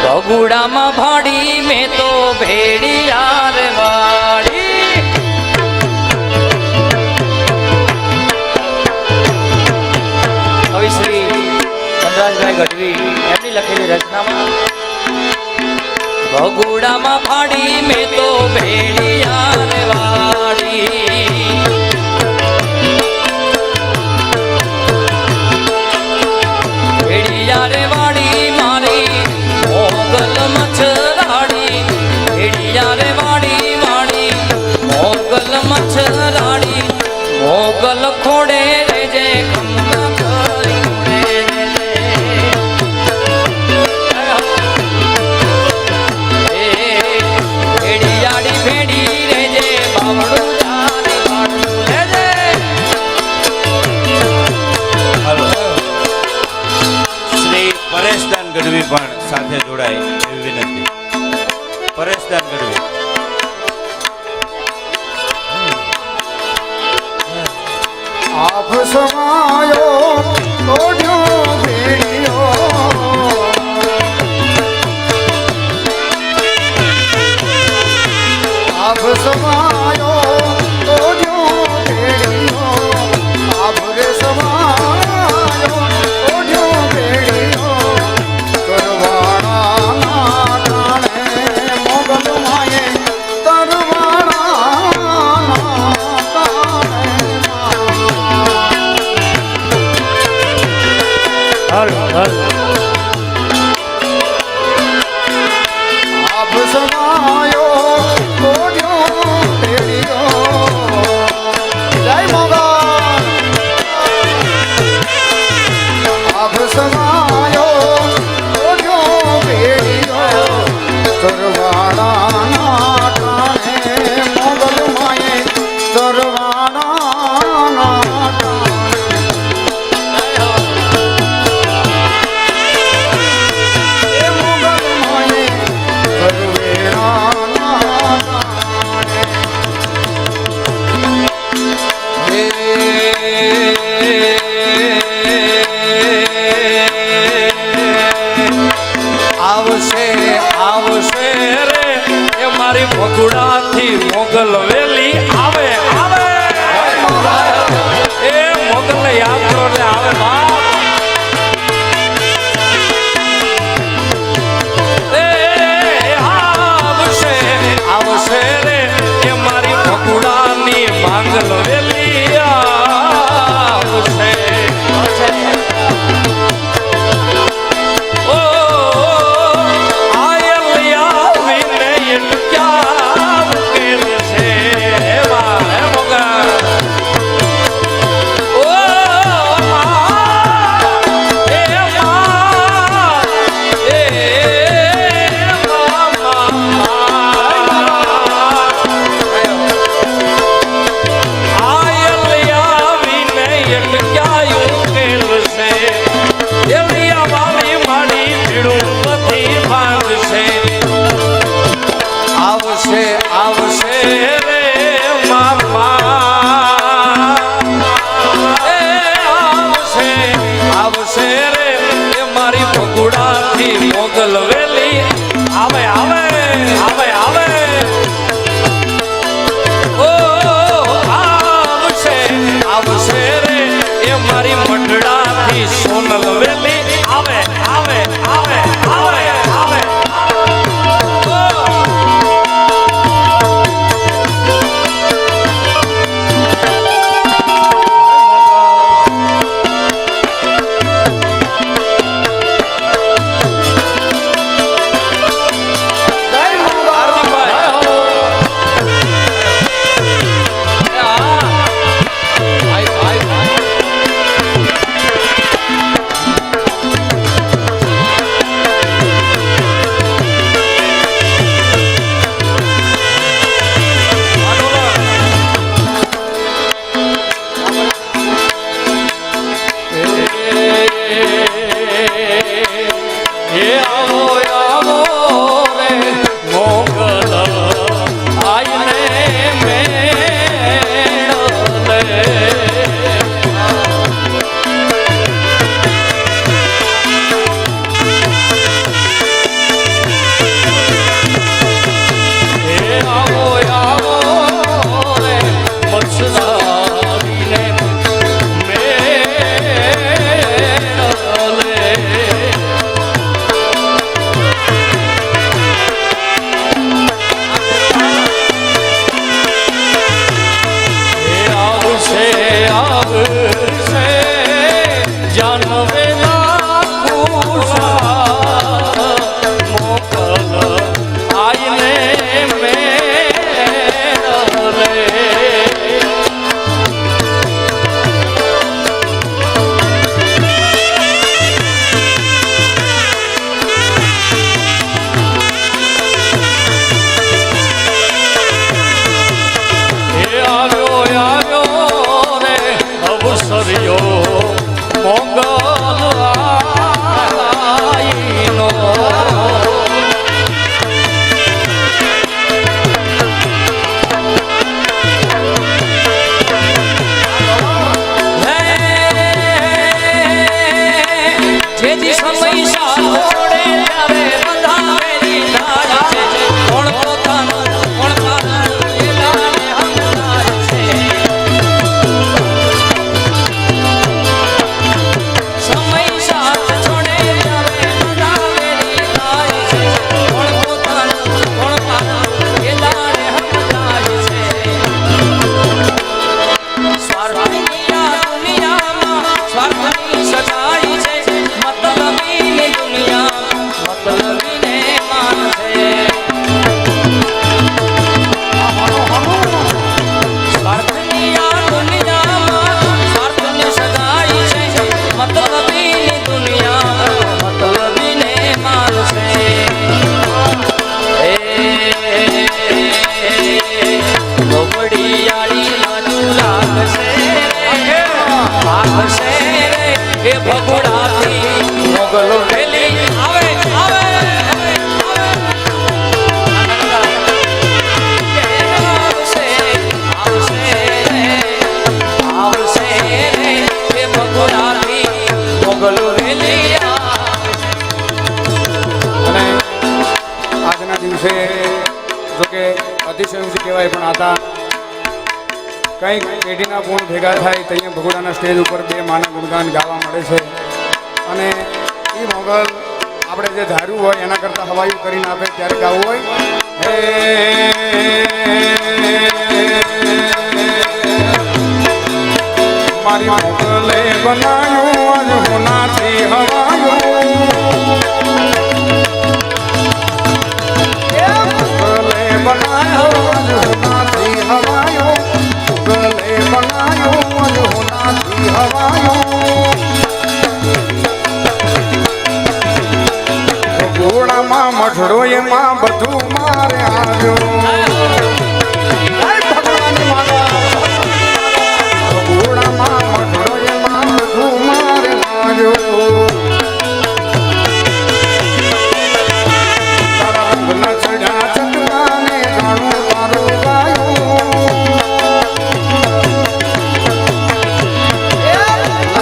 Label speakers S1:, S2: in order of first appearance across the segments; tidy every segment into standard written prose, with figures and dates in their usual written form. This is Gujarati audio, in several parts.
S1: ભગુડામાં ભાડી મેં તો ભેડિયાર વાળી કવિ શ્રી ચંદ્રાજભાઈ ગઢવી એમની લખેલી રચનામાં ભગુડામાં ભાડી મેં તો ભેડિયાર વાળી ભેડિયાર વાળી મારી મોગલ મચ્છરાડી ભેડિયાર વાળી મારી મોગલ મચ્છરાડી મોગલ ખોડે રેજે ખંભા કરી ભેડિયાડી ભેડી રેજે બાવડું જાને બાવડું લેજે.
S2: શ્રી પરેશદાન ગઢવી પણ સાથે જોડાય એવી વિનંતી. પરેશદાન ગઢવી.
S3: આપ સમાયો ઓઢ્યો ભેડિયો આપ સમાયો ઓઢ્યો ભેડિયો આપ રે સમાયો ઓઢ્યો ભેડિયો કરવાળાના ટાણે મોગલ માએ તરવાળાના આપ સમાયો ઓઢ્યો ભેડિયો જય મોગલ આપ સમાયો ઓઢ્યો ભેડિયો કરવાળાના ટાણે મોગલ માએ કરવાળાના ટાણે દિવસે જોકે અતિશયોક્તિ કહેવાય પણ આતા કંઈક પેઢીના ગુણ ભેગા થાય ત્યાં ભગોડાના સ્ટેજ ઉપર બે માના ગુણગાન ગાવા મળે છે અને એ મોગલ આપણે જે ધાર્યું હોય એના કરતાં હવાયું કરીને આપે ત્યારે ગાવું હોય હે મારી મોગલે બનાવ્યું આજ હોનાથી હવાયું બનાયો આજ હોનાથી હવાયો ગલે બનાયો આજ હોનાથી હવાયો ઘોડામાં મઠડો એમાં બધું મારે આવ્યો ઘોડામાં મઠડો એમાં બધું મારે આવ્યો ચડ્યા ચટકાને જાણું તારો ગાયો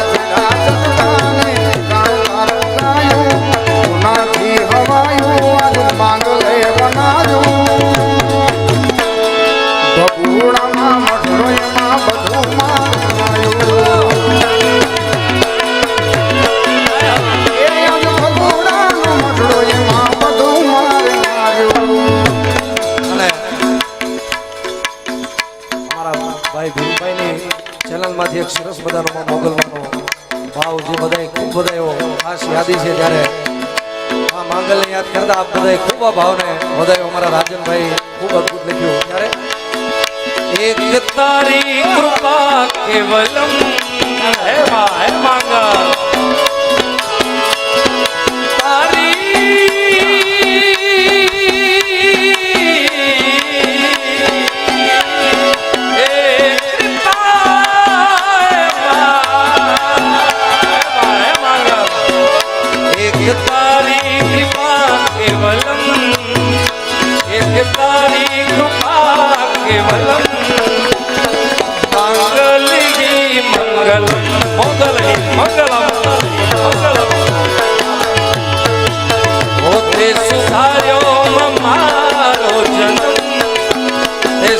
S3: ચડ્યા ચટકાને જાણું તારો ગાયો સોનાથી હવાયો આજ માંગલે બનાવ્યો ભગુડામાં મઠડો એમાં બધું મારાયો ભગુડાનો મઠડો એમાં બધું મારે
S4: અને અમારા ભાઈ ભીમભાઈની ચેનલમાંથી એક સરસ મજાનો મોગલવાનો ભાવ જે બધાય ખૂબ બધા એવો ખાસ યાદી છે ત્યારે આ માંગલને યાદ કરતા આપ બધાય ખૂબ આ ભાવને વધાયો અમારા રાજનભાઈ ખૂબ અદ્ભુત લખ્યું ત્યારે
S1: એક તારી કૃપા કેવલમ હે માંગલ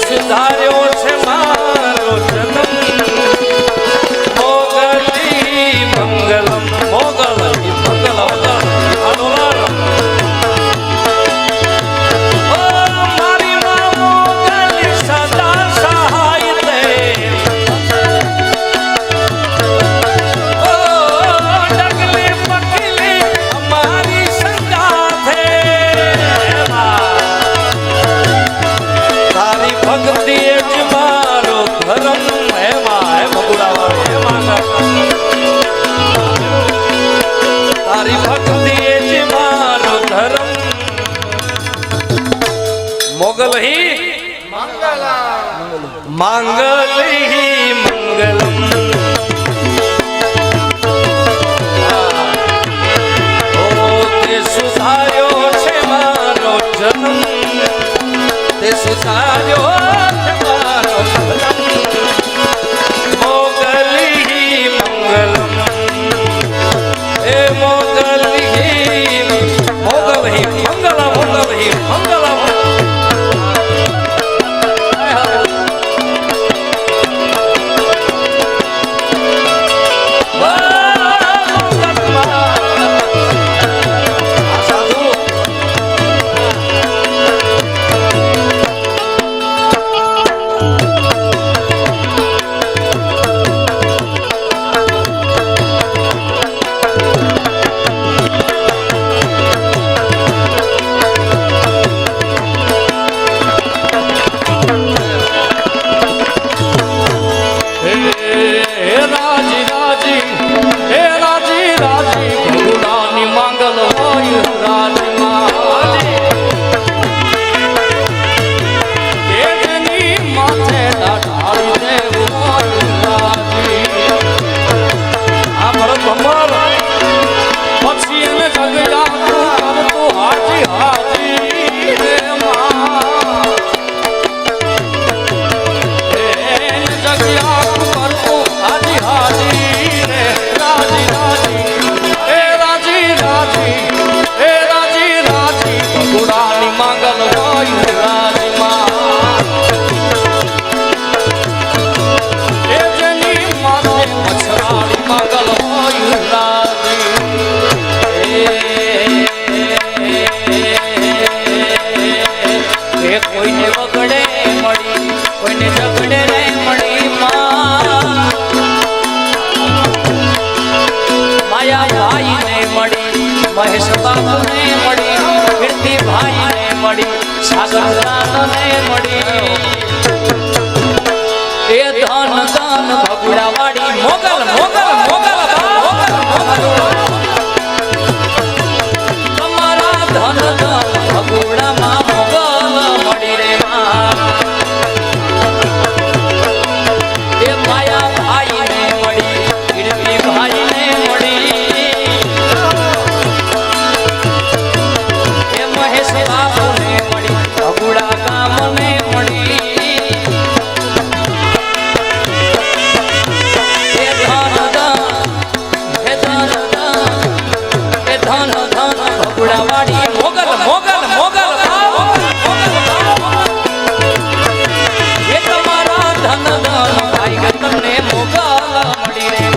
S1: સુધાર્યો છે મારો જન્મ મોગલી મંગલમ મોગલી મંગલમ અનુલાર મારી માં મોગલી સદા સહાય દે ડગલે પકલે અમારી સંગા થે તારી ભક્તિ જ મારો ધર્મ હે માં બગુડાવાળો હે માંગલ તારી ભક્તિ જ મારો ધર્મ મોગલ હી માંગલ હી મંગલમ ઓ તે સુધાર્યો છે મારો જન્મ તે સુધાર્યો છે મારો જન્મ મોગલી મંગલમ એ મોગલી મોગલી મંગલ મોગલી મંગલ એ કોઈને વગડે મળી કોઈને ઝગડે રે મળી માં માયા ભાઈ ને મળી મહેશ બાબુ ને મળી કીર્તિ ભાઈ ને મળી સાગર દાન ને મળી એ ધન ધન ભગુડાવાડી મોગલ મોગલ મોગલ તમારા ધન ધન ભગુડામાં મોગલ મળી રે એ માયા ભાઈ ને મળી કીર્તિ ભાઈ ને મળી એ મહેશ બાબુ ને મળી ભગુડા ગામ ને મળી ભગુડાવાડી મોગલ મોગલ મોગલ એ તમારા ધન ધન ભાઈ તમને મોગલ મળી રે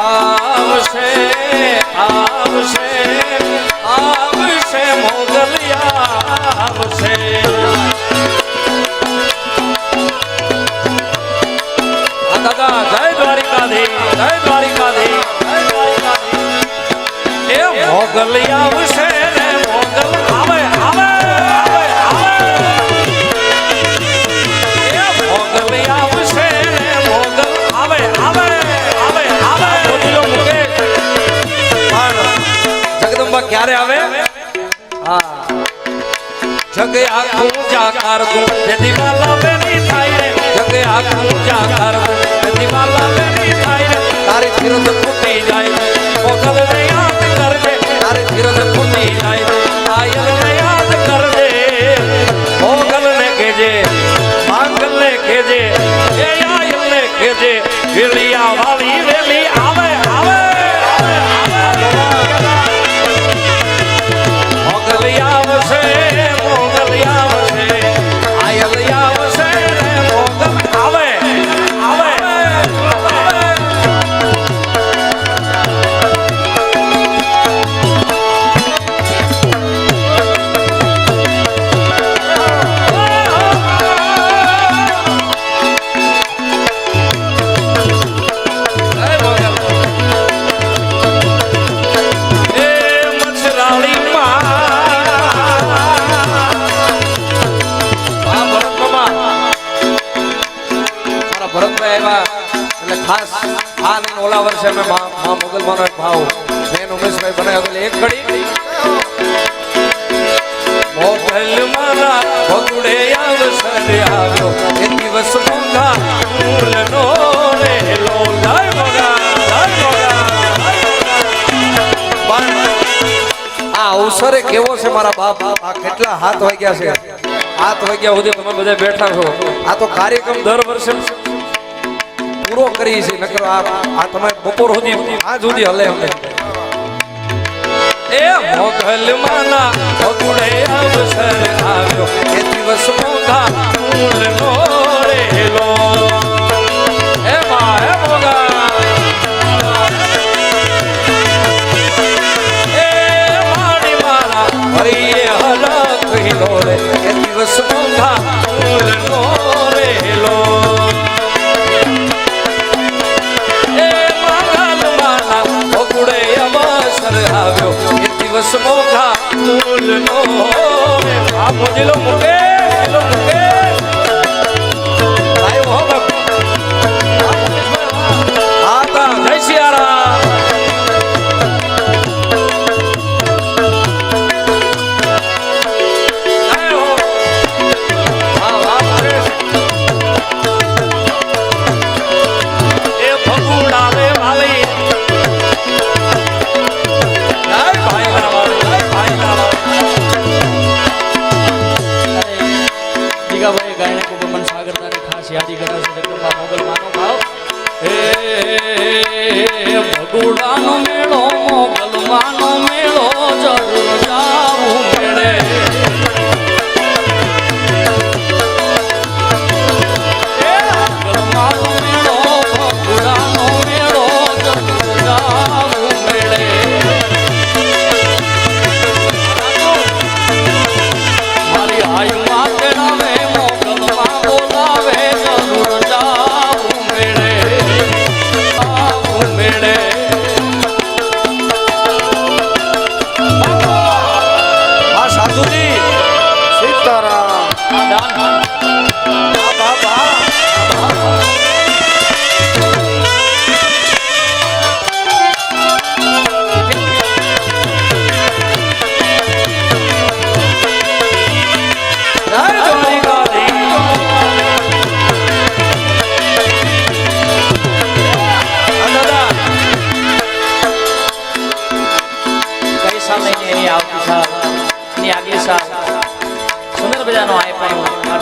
S1: આવશે આવશે આવશે મોગલિયા આવશે દાદા જય દ્વારિકાધીશ જય દ્વારિકાધીશ જય દ્વારિકાધીશ એ મોગલિયા આવશે રે મોગલ આવે આવે ક્યારે આવે હા જગ આખું જાકાર તું જેથી વાલા બેની થાય રે જગ આખું જાકાર તું જેથી વાલા બેની થાય રે તારી ધીરજ ફૂટી જાય મોગલ ને યાદ કરજે તારી ધીરજ ફૂટી જાય આયલ ને યાદ કરજે મોગલ ને કહેજે માંગલ ને કહેજે એ આયલ ને કહેજે વેલિયા વાલી વેલી આવે આવે ખાસ આ ને ઓલા વર્ષે અમે માં મોગલમાનો એક ભાવ બેન ઉમેશભાઈ બનાવ્યો એક ઘડી મોગલ મારા ભગુડે આવસર આવ્યો એ દિવસ મોંઘા ફૂલનો રેલો
S4: અવસરે કેવો છે મારા બાપ આ કેટલા હાથ વાગ્યા છે
S1: 7 વાગ્યા સુધી તમે બધા બેઠા છો
S4: આ તો કાર્યક્રમ
S1: દર વર્ષે
S4: પૂરો કરી છે નકર આ તમે બપોર સુધી આજ સુધી હલે અમને
S1: એ મોગલ માના ભગુડે અવસર આવ્યો એ દિવસ મોગા મૂળ નો રેલો એ મા એ મોગા એ માડી મારા હરિયે હરખ હિલો રે એ દિવસ મોગા મૂળ નો રેલો એ મોગલ માના ભગુડે અવસર આવ્યો દિવસ મોઘા મૂલ નો આ મોજીલો મુકે આયો હો બાપ આતા જય સિયારામ આયો વાહ વાહ પરેશ એ ભગુડા રે વાલી
S5: ભાઈ ગાયને ખૂબ મન સાગરતાને ખાસ યાદી કરે છે જગદંબા મોગલ માનો ભાવ એ ભગુડાનો મેળો મોગલ માનો મેળો જરૂર જાવું મેળે એ મોગલ માનો મેળો ભગુડાનો મેળો જરૂર જાવું મેળે મારી આયુ માં તેડાવે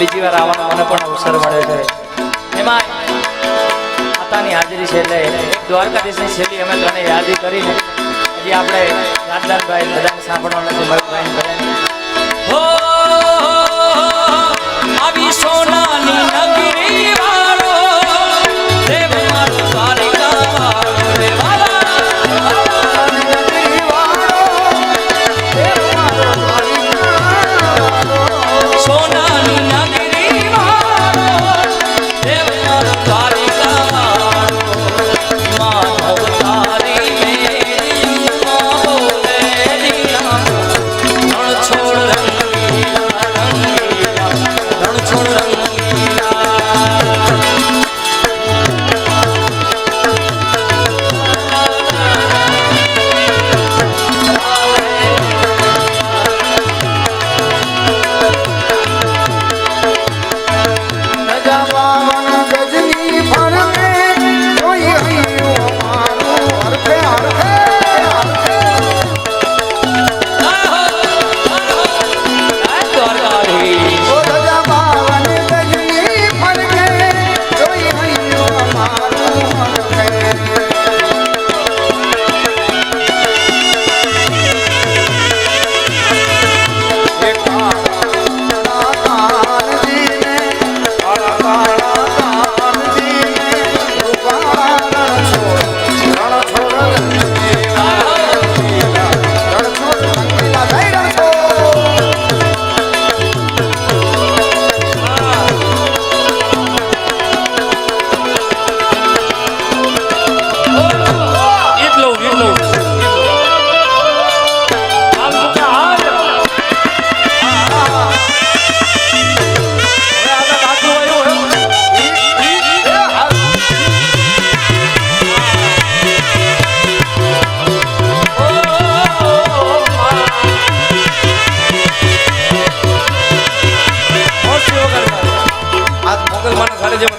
S5: બીજી વાર આવવાનો મને પણ અવસર મળ્યો છે એમાં માતાની હાજરી છે એટલે દ્વારકાધીશની શૈલી અમે ત્રણે યાદી કરીને હજી આપણે રાજદાનભાઈ બધાને સાંભળવાનું છે મયુરભાઈ બધાને હો આવી સોનાની નગરી વાળો દેવ મારો દ્વારિકા વાળો રે વાલા નગરી વાળો દેવ મારો દ્વારિકા સોનાની નગરી વાળો દેવ મારો દ્વારિકા વાળો માધવ તારી મેરી બોલે દીના રણ છોડ રંગીલા રણ છોડ રંગીલા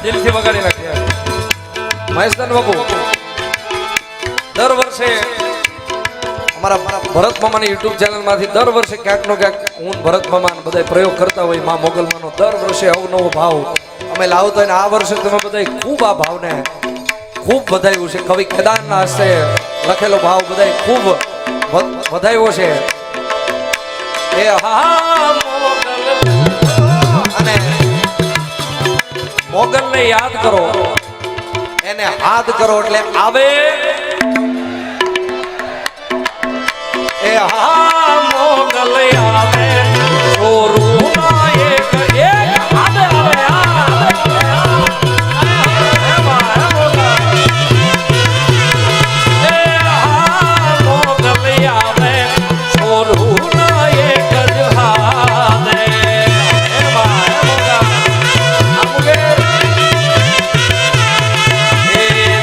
S1: દિલથી વગાડી નાખ્યા મહેશદાન બાપુ દર વર્ષે
S4: અમારા ભરત મામાની યુટ્યુબ ચેનલમાંથી દર વર્ષે ક્યાંક નો ક્યાંક હું ને ભરત મામા ને બધા પ્રયોગ કરતા હોય માં મોગલમાંનો દર વર્ષે અવનવો ભાવ અમે લાવતો હોય ને આ વર્ષે તમે બધા ખૂબ આ ભાવને ખૂબ વધાવ્યું છે. કવિ કેદારના હસ્તે લખેલો ભાવ બધા ખૂબ વધાવ્યો છે. એ હા અને મોગલને યાદ કરો, એને હાથ કરો એટલે આવે. એ હા મોગલ આવે ચોરુના એક એક હાથ આવે.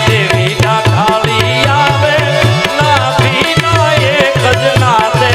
S1: દેવી ના ખાલી આવે ના ભી ના એક જ ના દે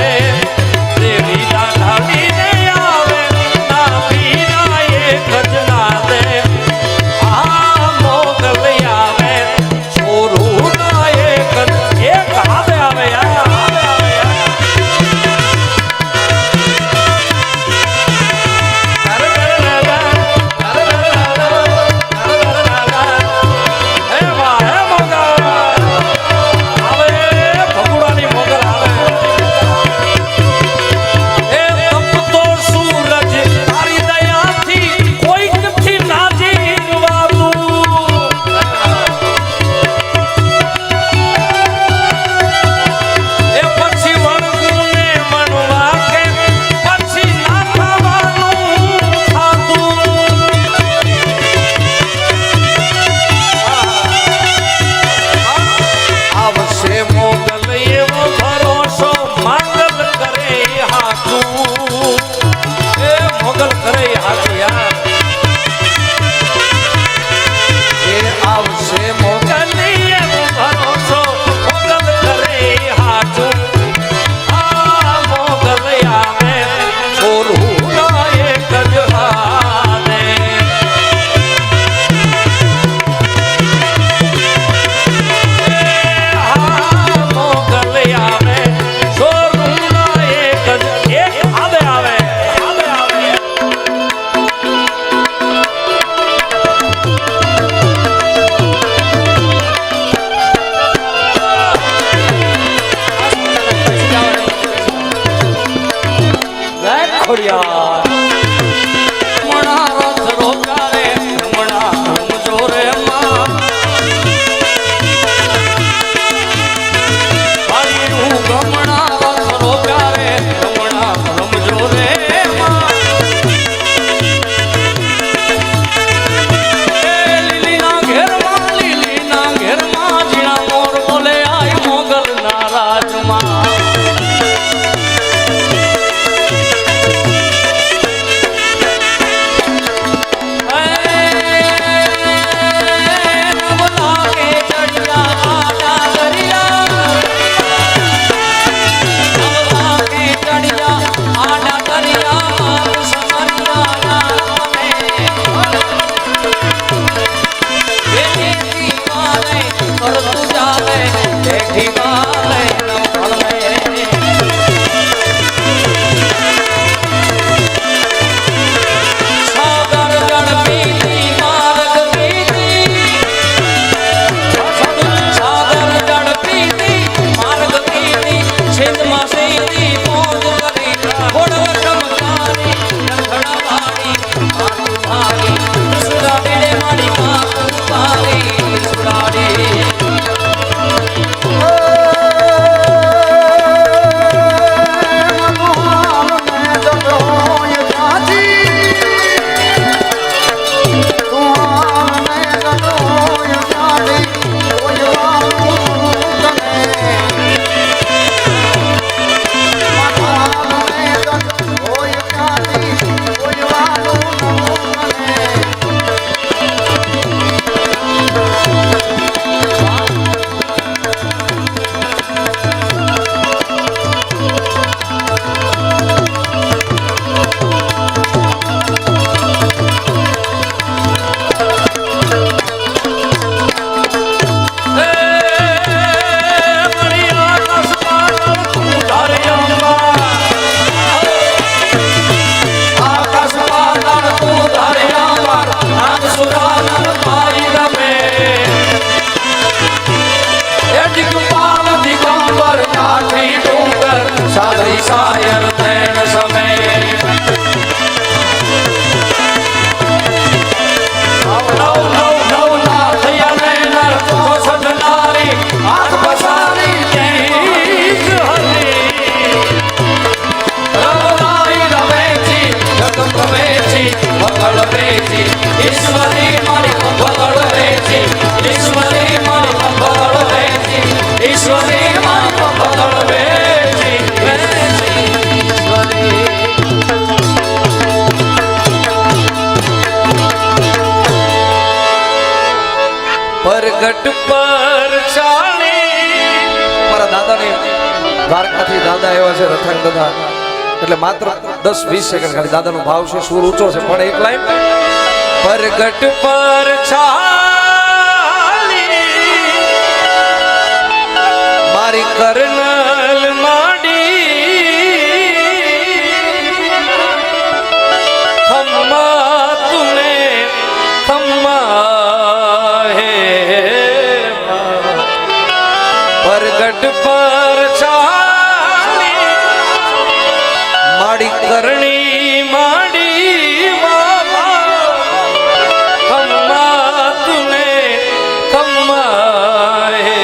S1: પરગટ પર ચાલી
S4: મારા દાદાની દ્વારકાથી દાદા આવ્યા છે રથાંગ દાદા એટલે માત્ર 10-20 સેકન્ડ ખાલી દાદાનો ભાવ છે સુર ઊંચો છે પણ એક લાઈન
S1: પરગટ પર ચાલી મારી કર્નલ માડી ખમ્મા તુને ખમ્મા હે પરગટ પર ચાલી માડી કરણી માડી ખમ્મા તુને ખમ્મા હે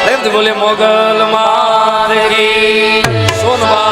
S1: પ્રેમથી બોલે મોગલ માત કી સોનબા